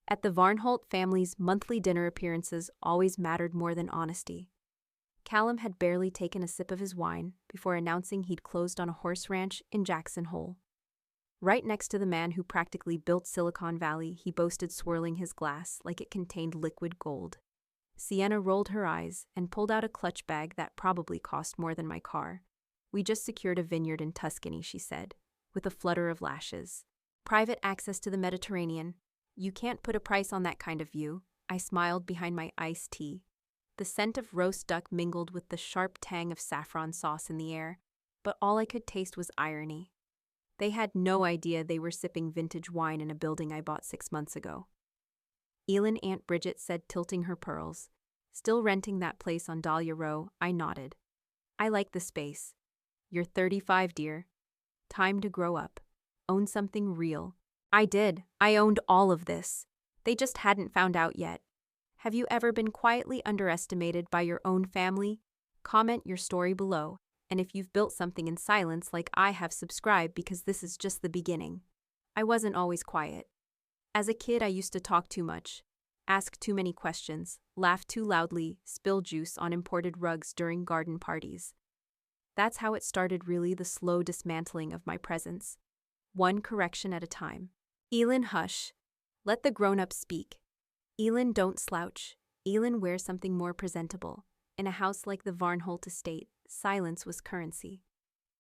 At the Varnholt family's monthly dinner appearances always mattered more than honesty. Callum had barely taken a sip of his wine before announcing he'd closed on a horse ranch in Jackson Hole. Right next to the man who practically built Silicon Valley, he boasted, swirling his glass like it contained liquid gold. Sienna rolled her eyes and pulled out a clutch bag that probably cost more than my car. "We just secured a vineyard in Tuscany," she said, with a flutter of lashes. "Private access to the Mediterranean. You can't put a price on that kind of view." I smiled behind my iced tea. The scent of roast duck mingled with the sharp tang of saffron sauce in the air, but all I could taste was irony. They had no idea they were sipping vintage wine in a building I bought 6 months ago. "Elin," Aunt Bridget said, tilting her pearls. "Still renting that place on Dahlia Row?" I nodded. "I like the space." "You're 35, dear. Time to grow up. Own something real." I did. I owned all of this. They just hadn't found out yet. Have you ever been quietly underestimated by your own family? Comment your story below. And if you've built something in silence like I have, subscribe, because this is just the beginning. I wasn't always quiet. As a kid, I used to talk too much, ask too many questions, laugh too loudly, spill juice on imported rugs during garden parties. That's how it started, really, the slow dismantling of my presence. One correction at a time. "Elin, hush. Let the grown-ups speak. Elin, don't slouch. Elin, wear something more presentable." In a house like the Varnholt Estate, silence was currency.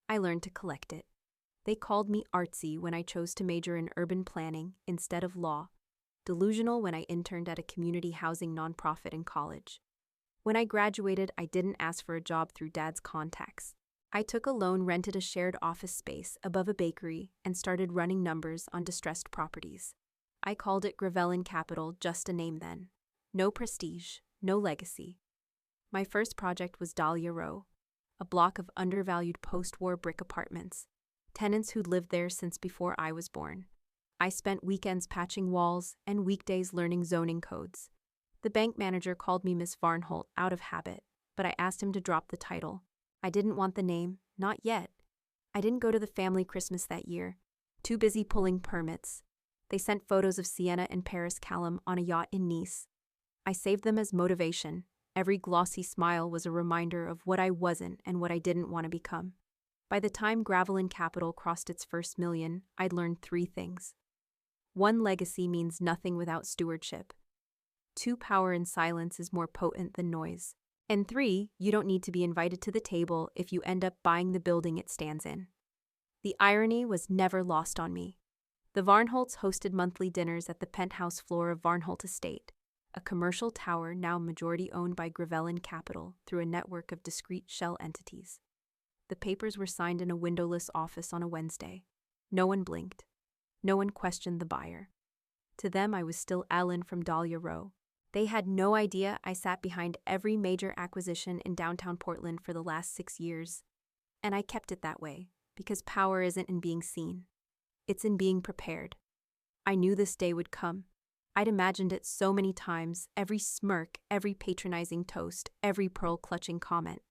I learned to collect it. They called me artsy when I chose to major in urban planning instead of law, delusional when I interned at a community housing nonprofit in college. When I graduated, I didn't ask for a job through Dad's contacts. I took a loan, rented a shared office space above a bakery, and started running numbers on distressed properties. I called it Gravellen Capital, just a name then. No prestige, no legacy. My first project was Dahlia Row, a block of undervalued post-war brick apartments, tenants who'd lived there since before I was born. I spent weekends patching walls and weekdays learning zoning codes. The bank manager called me Miss Varnholt out of habit, but I asked him to drop the title. I didn't want the name, not yet. I didn't go to the family Christmas that year, too busy pulling permits. They sent photos of Sienna and Paris Callum on a yacht in Nice. I saved them as motivation. Every glossy smile was a reminder of what I wasn't and what I didn't want to become. By the time Gravellen Capital crossed its first million, I'd learned 3 things. 1, legacy means nothing without stewardship. 2, power in silence is more potent than noise. And 3, you don't need to be invited to the table if you end up buying the building it stands in. The irony was never lost on me. The Varnholts hosted monthly dinners at the penthouse floor of Varnholt Estate, a commercial tower now majority owned by Gravellen Capital through a network of discrete shell entities. The papers were signed in a windowless office on a Wednesday. No one blinked. No one questioned the buyer. To them, I was still Elin from Dahlia Row. They had no idea I sat behind every major acquisition in downtown Portland for the last 6 years. And I kept it that way, because power isn't in being seen. It's in being prepared. I knew this day would come. I'd imagined it so many times, every smirk, every patronizing toast, every pearl-clutching comment.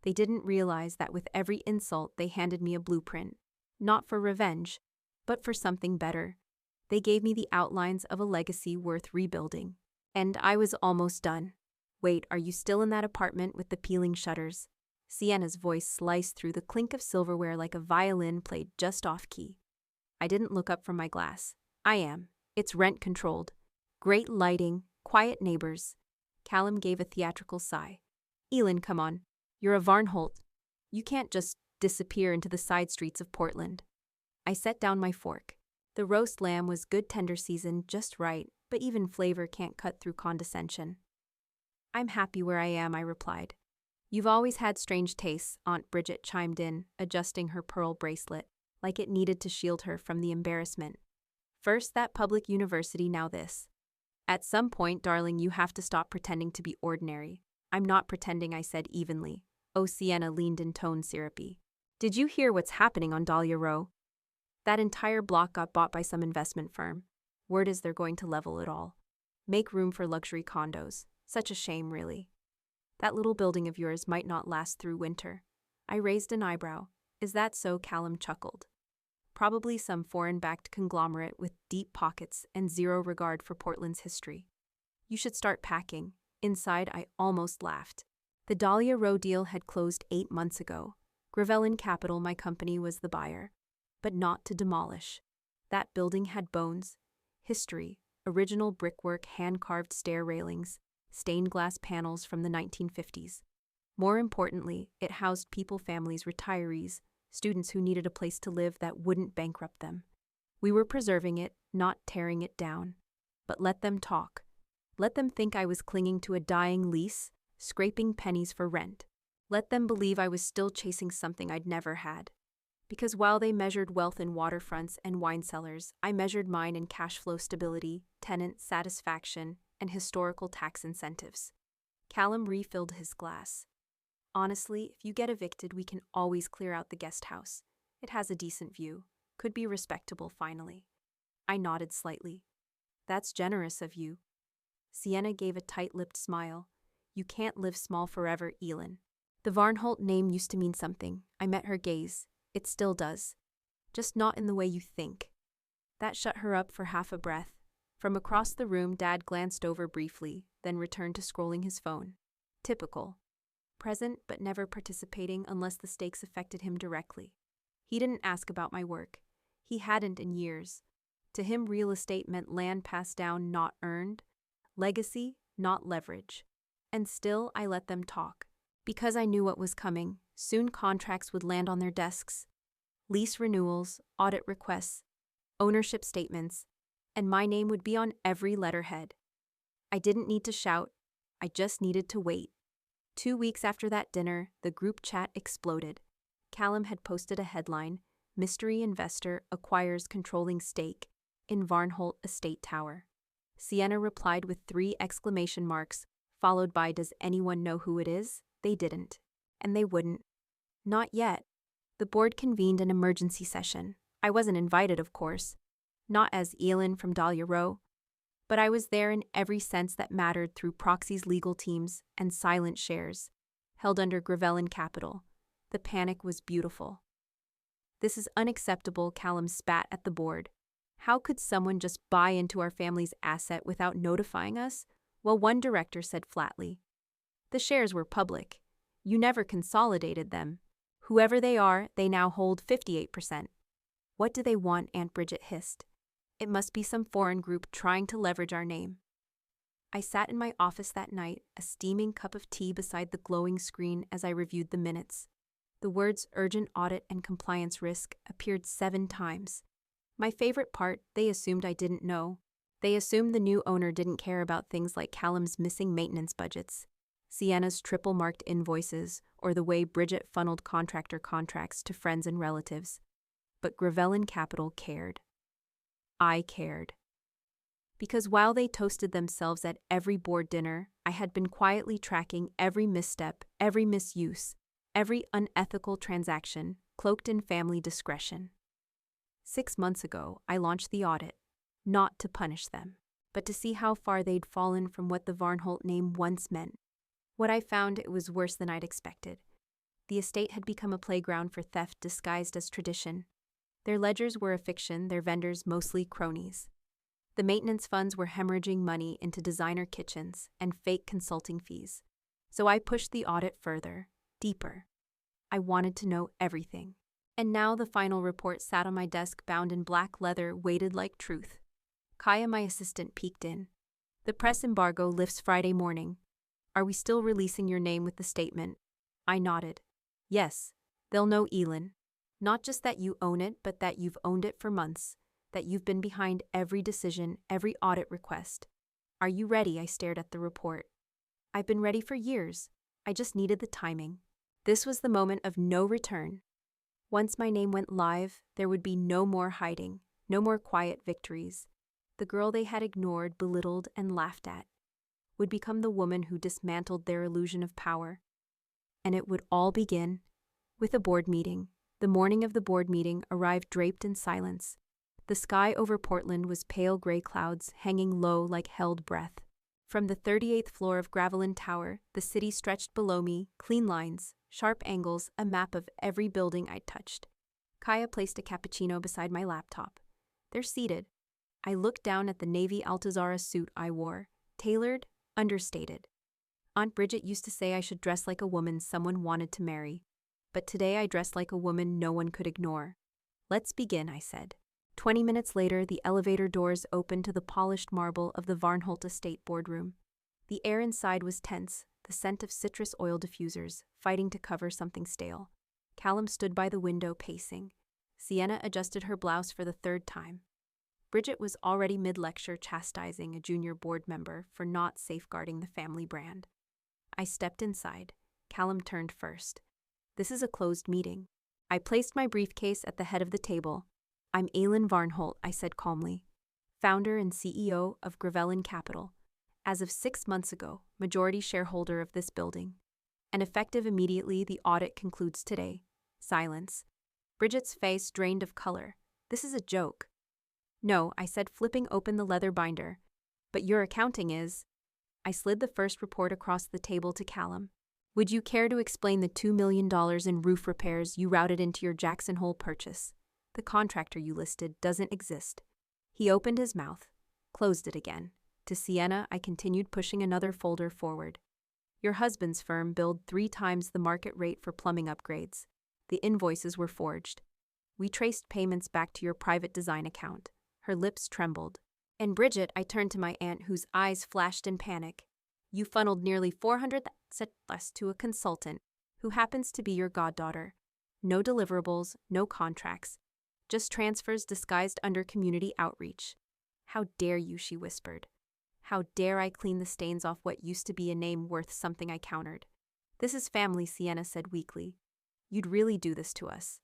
They didn't realize that with every insult they handed me a blueprint, not for revenge, but for something better. They gave me the outlines of a legacy worth rebuilding. And I was almost done. "Wait, are you still in that apartment with the peeling shutters?" Sienna's voice sliced through the clink of silverware like a violin played just off-key. I didn't look up from my glass. "I am. It's rent-controlled. Great lighting, quiet neighbors." Callum gave a theatrical sigh. "Elin, come on. You're a Varnholt. You can't just disappear into the side streets of Portland." I set down my fork. The roast lamb was good, tender, seasoned just right, but even flavor can't cut through condescension. "I'm happy where I am," I replied. "You've always had strange tastes," Aunt Bridget chimed in, adjusting her pearl bracelet, like it needed to shield her from the embarrassment. "First that public university, now this. At some point, darling, you have to stop pretending to be ordinary." "I'm not pretending," I said evenly. Oh, Sienna leaned in, tone syrupy. "Did you hear what's happening on Dahlia Row? That entire block got bought by some investment firm. Word is they're going to level it all. Make room for luxury condos. Such a shame, really. That little building of yours might not last through winter." I raised an eyebrow. "Is that so?" Callum chuckled. probably some foreign-backed conglomerate with deep pockets and zero regard for Portland's history. You should start packing. Inside, I almost laughed. The Dahlia Row deal had closed 8 months ago. Gravellen Capital, my company, was the buyer. But not to demolish. That building had bones, history, original brickwork, hand-carved stair railings, stained glass panels from the 1950s. More importantly, it housed people, families, retirees, students who needed a place to live that wouldn't bankrupt them. We were preserving it, not tearing it down. But let them talk. Let them think I was clinging to a dying lease, scraping pennies for rent. Let them believe I was still chasing something I'd never had. Because while they measured wealth in waterfronts and wine cellars, I measured mine in cash flow stability, tenant satisfaction, and historical tax incentives. Callum refilled his glass. Honestly, if you get evicted, we can always clear out the guest house. It has a decent view. Could be respectable, finally. I nodded slightly. That's generous of you. Sienna gave a tight-lipped smile. You can't live small forever, Elin. The Varnholt name used to mean something. I met her gaze. It still does. Just not in the way you think. That shut her up for half a breath. From across the room, Dad glanced over briefly, then returned to scrolling his phone. Typical. Present but never participating unless the stakes affected him directly. He didn't ask about my work. He hadn't in years. To him, real estate meant land passed down, not earned. Legacy, not leverage. And still, I let them talk. Because I knew what was coming. Soon contracts would land on their desks. Lease renewals, audit requests, ownership statements, and my name would be on every letterhead. I didn't need to shout. I just needed to wait. 2 weeks after that dinner, the group chat exploded. Callum had posted a headline, Mystery Investor Acquires Controlling Stake in Varnholt Estate Tower. Sienna replied with 3 exclamation marks, followed by Does anyone know who it is? They didn't. And they wouldn't. Not yet. The board convened an emergency session. I wasn't invited, of course. Not as Elin from Dahlia Row. But I was there in every sense that mattered through proxies, legal teams, and silent shares, held under Gravellen Capital. The panic was beautiful. This is unacceptable, Callum spat at the board. How could someone just buy into our family's asset without notifying us? Well, one director said flatly. The shares were public. You never consolidated them. Whoever they are, they now hold 58%. What do they want? Aunt Bridget hissed. It must be some foreign group trying to leverage our name. I sat in my office that night, a steaming cup of tea beside the glowing screen as I reviewed the minutes. The words urgent audit and compliance risk appeared 7 times. My favorite part, they assumed I didn't know. They assumed the new owner didn't care about things like Callum's missing maintenance budgets, Sienna's triple-marked invoices, or the way Bridget funneled contractor contracts to friends and relatives. But Gravellen Capital cared. I cared. Because while they toasted themselves at every board dinner, I had been quietly tracking every misstep, every misuse, every unethical transaction, cloaked in family discretion. 6 months ago, I launched the audit, not to punish them, but to see how far they'd fallen from what the Varnholt name once meant. What I found, it was worse than I'd expected. The estate had become a playground for theft disguised as tradition. Their ledgers were a fiction, their vendors mostly cronies. The maintenance funds were hemorrhaging money into designer kitchens and fake consulting fees. So I pushed the audit further, deeper. I wanted to know everything. And now the final report sat on my desk, bound in black leather, weighted like truth. Kaya, my assistant, peeked in. The press embargo lifts Friday morning. Are we still releasing your name with the statement? I nodded. Yes, they'll know Elin. Not just that you own it, but that you've owned it for months, that you've been behind every decision, every audit request. Are you ready? I stared at the report. I've been ready for years. I just needed the timing. This was the moment of no return. Once my name went live, there would be no more hiding, no more quiet victories. The girl they had ignored, belittled, and laughed at would become the woman who dismantled their illusion of power. And it would all begin with a board meeting. The morning of the board meeting arrived draped in silence. The sky over Portland was pale gray clouds hanging low like held breath. From the 38th floor of Gravellen Tower, the city stretched below me, clean lines, sharp angles, a map of every building I'd touched. Kaya placed a cappuccino beside my laptop. They're seated. I looked down at the navy Altazara suit I wore. Tailored, understated. Aunt Bridget used to say I should dress like a woman someone wanted to marry. But today I dressed like a woman no one could ignore. Let's begin, I said. 20 minutes later, the elevator doors opened to the polished marble of the Varnholt Estate boardroom. The air inside was tense, the scent of citrus oil diffusers, fighting to cover something stale. Callum stood by the window, pacing. Sienna adjusted her blouse for the third time. Bridget was already mid-lecture chastising a junior board member for not safeguarding the family brand. I stepped inside. Callum turned first. This is a closed meeting. I placed my briefcase at the head of the table. I'm Elin Varnholt, I said calmly, founder and CEO of Gravellen Capital. As of 6 months ago, majority shareholder of this building. And effective immediately, the audit concludes today. Silence. Bridget's face drained of color. This is a joke. No, I said, flipping open the leather binder. But your accounting is. I slid the first report across the table to Callum. Would you care to explain the $2 million in roof repairs you routed into your Jackson Hole purchase? The contractor you listed doesn't exist. He opened his mouth, closed it again. To Sienna, I continued pushing another folder forward. Your husband's firm billed 3 times the market rate for plumbing upgrades. The invoices were forged. We traced payments back to your private design account. Her lips trembled. And Bridget, I turned to my aunt, whose eyes flashed in panic. You funneled nearly $400,000 to a consultant, who happens to be your goddaughter. No deliverables, no contracts. Just transfers disguised under community outreach. How dare you, she whispered. How dare I clean the stains off what used to be a name worth something, I countered. This is family, Sienna said weakly. You'd really do this to us.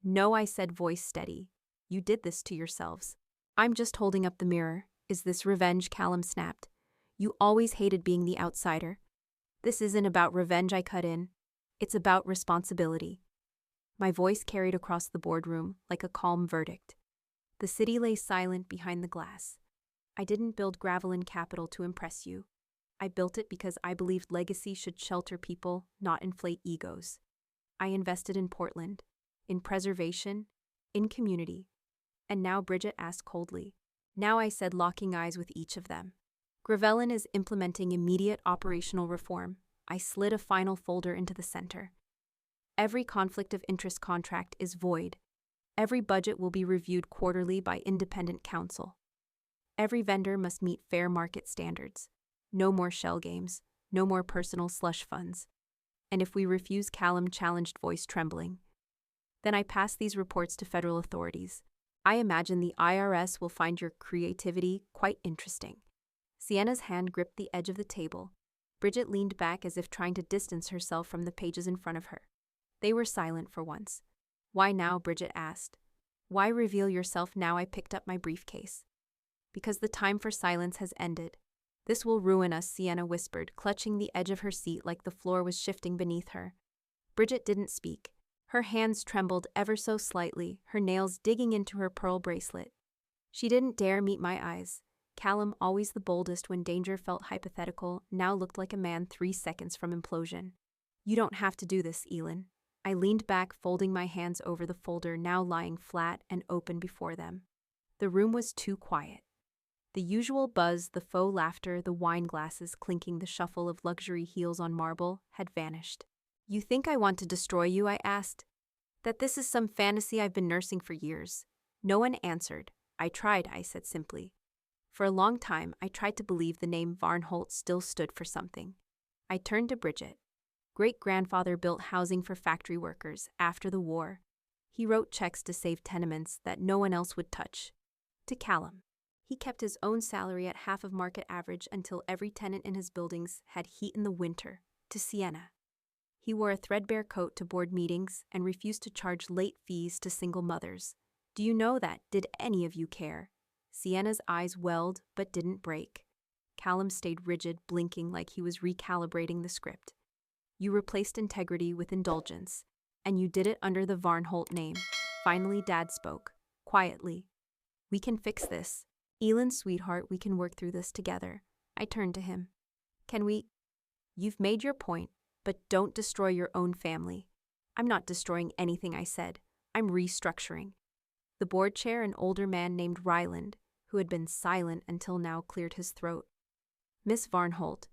No, I said, voice steady. You did this to yourselves. I'm just holding up the mirror. Is this revenge? Callum snapped. You always hated being the outsider. This isn't about revenge, I cut in. It's about responsibility. My voice carried across the boardroom like a calm verdict. The city lay silent behind the glass. I didn't build Gravellen Capital to impress you. I built it because I believed legacy should shelter people, not inflate egos. I invested in Portland, in preservation, in community. And now, Bridget asked coldly. Now, I said, locking eyes with each of them. Gravellen is implementing immediate operational reform. I slid a final folder into the center. Every conflict of interest contract is void. Every budget will be reviewed quarterly by independent counsel. Every vendor must meet fair market standards. No more shell games, no more personal slush funds. And if we refuse, Callum challenged, voice trembling. Then I pass these reports to federal authorities. I imagine the IRS will find your creativity quite interesting. Sienna's hand gripped the edge of the table. Bridget leaned back as if trying to distance herself from the pages in front of her. They were silent for once. Why now? Bridget asked. Why reveal yourself now? I picked up my briefcase. Because the time for silence has ended. This will ruin us, Sienna whispered, clutching the edge of her seat like the floor was shifting beneath her. Bridget didn't speak. Her hands trembled ever so slightly, her nails digging into her pearl bracelet. She didn't dare meet my eyes. Callum, always the boldest when danger felt hypothetical, now looked like a man 3 seconds from implosion. You don't have to do this, Elin. I leaned back, folding my hands over the folder now lying flat and open before them. The room was too quiet. The usual buzz, the faux laughter, the wine glasses clinking, the shuffle of luxury heels on marble had vanished. You think I want to destroy you? I asked. That this is some fantasy I've been nursing for years. No one answered. I tried, I said simply. For a long time, I tried to believe the name Varnholt still stood for something. I turned to Bridget. Great-grandfather built housing for factory workers after the war. He wrote checks to save tenements that no one else would touch. To Callum. He kept his own salary at half of market average until every tenant in his buildings had heat in the winter. To Sienna. He wore a threadbare coat to board meetings and refused to charge late fees to single mothers. Do you know that? Did any of you care? Sienna's eyes welled but didn't break. Callum stayed rigid, blinking like he was recalibrating the script. You replaced integrity with indulgence, and you did it under the Varnholt name. Finally, Dad spoke, quietly. We can fix this. Elin, sweetheart, we can work through this together. I turned to him. Can we? You've made your point, but don't destroy your own family. I'm not destroying anything, I said. I'm restructuring. The board chair, an older man named Ryland, who had been silent until now, cleared his throat. Miss Varnholt,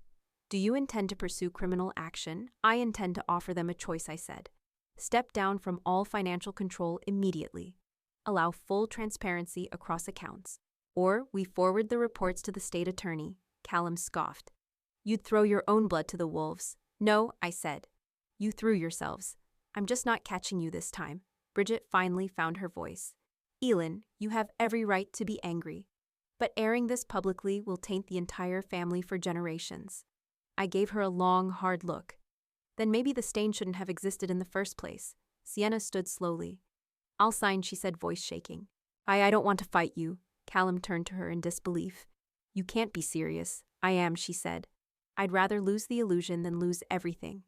do you intend to pursue criminal action? I intend to offer them a choice, I said. Step down from all financial control immediately. Allow full transparency across accounts. Or we forward the reports to the state attorney. Callum scoffed. You'd throw your own blood to the wolves. No, I said. You threw yourselves. I'm just not catching you this time. Bridget finally found her voice. Elin, you have every right to be angry. But airing this publicly will taint the entire family for generations. I gave her a long, hard look. Then maybe the stain shouldn't have existed in the first place. Sienna stood slowly. I'll sign, she said, voice shaking. I don't want to fight you. Callum turned to her in disbelief. You can't be serious. I am, she said. I'd rather lose the illusion than lose everything.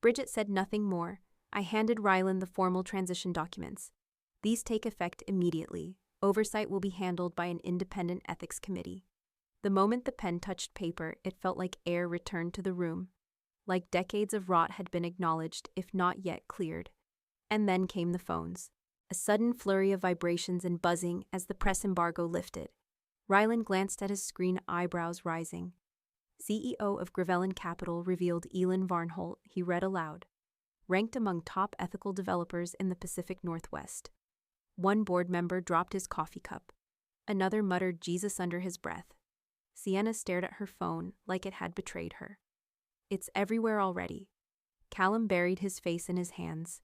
Bridget said nothing more. I handed Ryland the formal transition documents. These take effect immediately. Oversight will be handled by an independent ethics committee. The moment the pen touched paper, it felt like air returned to the room. Like decades of rot had been acknowledged, if not yet cleared. And then came the phones. A sudden flurry of vibrations and buzzing as the press embargo lifted. Ryland glanced at his screen, eyebrows rising. CEO of Gravellen Capital revealed Elin Varnholt, he read aloud. Ranked among top ethical developers in the Pacific Northwest. One board member dropped his coffee cup. Another muttered Jesus under his breath. Sienna stared at her phone like it had betrayed her. It's everywhere already. Callum buried his face in his hands.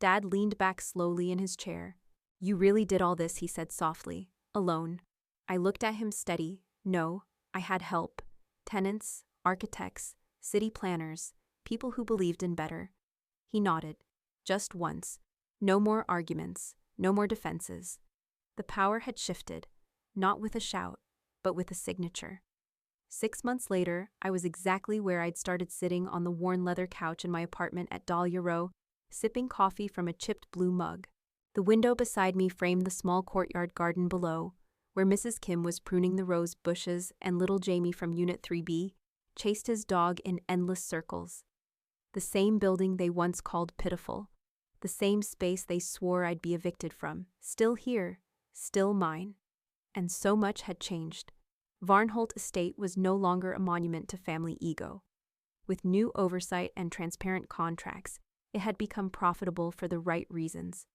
Dad leaned back slowly in his chair. You really did all this, he said softly. Alone. I looked at him steady. No, I had help. Tenants, architects, city planners, people who believed in better. He nodded. Just once. No more arguments. No more defenses. The power had shifted, not with a shout, but with a signature. 6 months later, I was exactly where I'd started, sitting on the worn leather couch in my apartment at Dahlia Row, sipping coffee from a chipped blue mug. The window beside me framed the small courtyard garden below, where Mrs. Kim was pruning the rose bushes and little Jamie from Unit 3B chased his dog in endless circles. The same building they once called pitiful. The same space they swore I'd be evicted from. Still here, still mine. And so much had changed. Varnholt Estate was no longer a monument to family ego. With new oversight and transparent contracts, it had become profitable for the right reasons.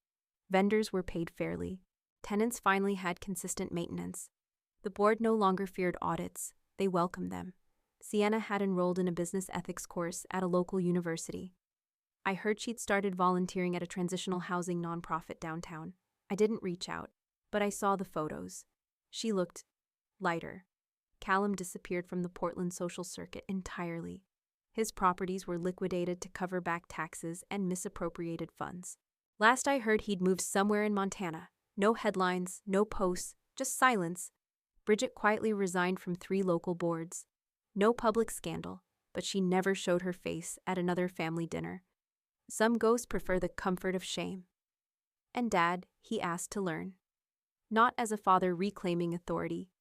Vendors were paid fairly. Tenants finally had consistent maintenance. The board no longer feared audits. They welcomed them. Sienna had enrolled in a business ethics course at a local university. I heard she'd started volunteering at a transitional housing nonprofit downtown. I didn't reach out, but I saw the photos. She looked lighter. Callum disappeared from the Portland social circuit entirely. His properties were liquidated to cover back taxes and misappropriated funds. Last I heard, he'd moved somewhere in Montana. No headlines, no posts, just silence. Bridget quietly resigned from 3 local boards. No public scandal, but she never showed her face at another family dinner. Some ghosts prefer the comfort of shame. And Dad, he asked to learn. Not as a father reclaiming authority,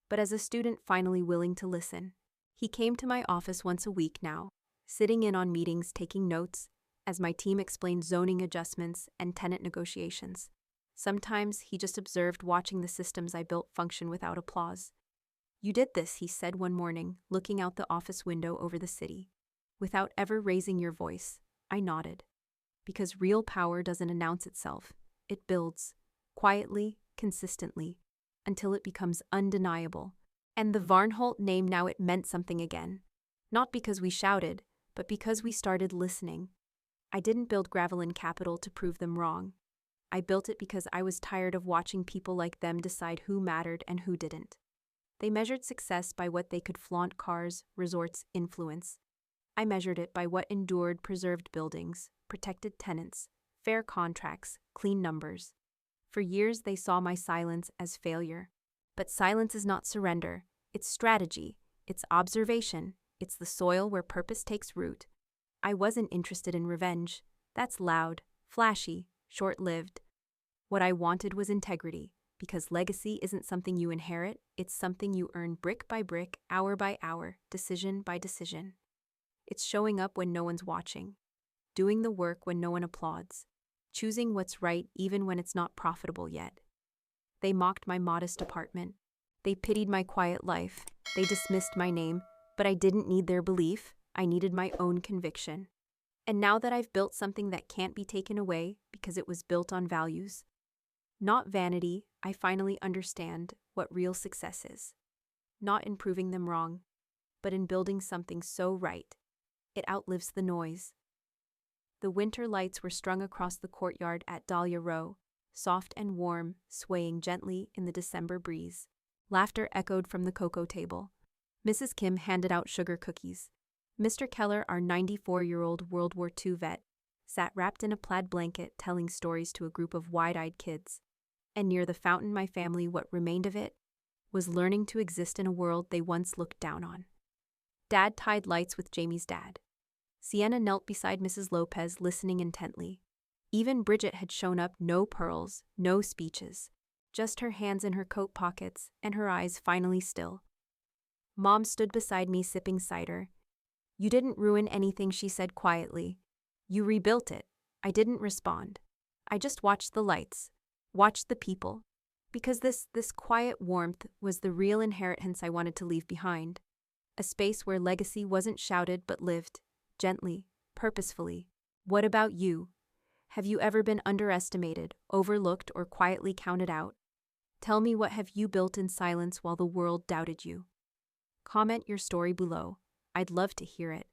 but as a student finally willing to listen. He came to my office once a week now, sitting in on meetings, taking notes, as my team explained zoning adjustments and tenant negotiations. Sometimes he just observed, watching the systems I built function without applause. You did this, he said one morning, looking out the office window over the city. Without ever raising your voice. I nodded. Because real power doesn't announce itself. It builds, quietly, consistently, until it becomes undeniable. And the Varnholt name, now it meant something again. Not because we shouted, but because we started listening. I didn't build Gravellen Capital to prove them wrong. I built it because I was tired of watching people like them decide who mattered and who didn't. They measured success by what they could flaunt: cars, resorts, influence. I measured it by what endured: preserved buildings, protected tenants, fair contracts, clean numbers. For years they saw my silence as failure. But silence is not surrender. It's strategy. It's observation. It's the soil where purpose takes root. I wasn't interested in revenge. That's loud, flashy, short-lived. What I wanted was integrity, because legacy isn't something you inherit, it's something you earn brick by brick, hour by hour, decision by decision. It's showing up when no one's watching, doing the work when no one applauds, choosing what's right even when it's not profitable yet. They mocked my modest apartment. They pitied my quiet life. They dismissed my name, but I didn't need their belief. I needed my own conviction. And now that I've built something that can't be taken away because it was built on values, not vanity, I finally understand what real success is. Not in proving them wrong, but in building something so right, it outlives the noise. The winter lights were strung across the courtyard at Dahlia Row, soft and warm, swaying gently in the December breeze. Laughter echoed from the cocoa table. Mrs. Kim handed out sugar cookies. Mr. Keller, our 94-year-old World War II vet, sat wrapped in a plaid blanket telling stories to a group of wide-eyed kids. And near the fountain, my family, what remained of it, was learning to exist in a world they once looked down on. Dad tied lights with Jamie's dad. Sienna knelt beside Mrs. Lopez, listening intently. Even Bridget had shown up, no pearls, no speeches, just her hands in her coat pockets and her eyes finally still. Mom stood beside me sipping cider. "You didn't ruin anything," she said quietly. "You rebuilt it." I didn't respond. I just watched the lights, watched the people, because this quiet warmth was the real inheritance I wanted to leave behind. A space where legacy wasn't shouted but lived, gently, purposefully. What about you? Have you ever been underestimated, overlooked, or quietly counted out? Tell me, what have you built in silence while the world doubted you? Comment your story below. I'd love to hear it.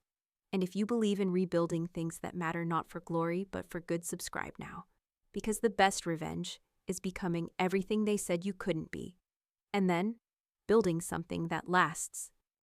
And if you believe in rebuilding things that matter not for glory but for good, subscribe now. Because the best revenge is becoming everything they said you couldn't be. And then, building something that lasts.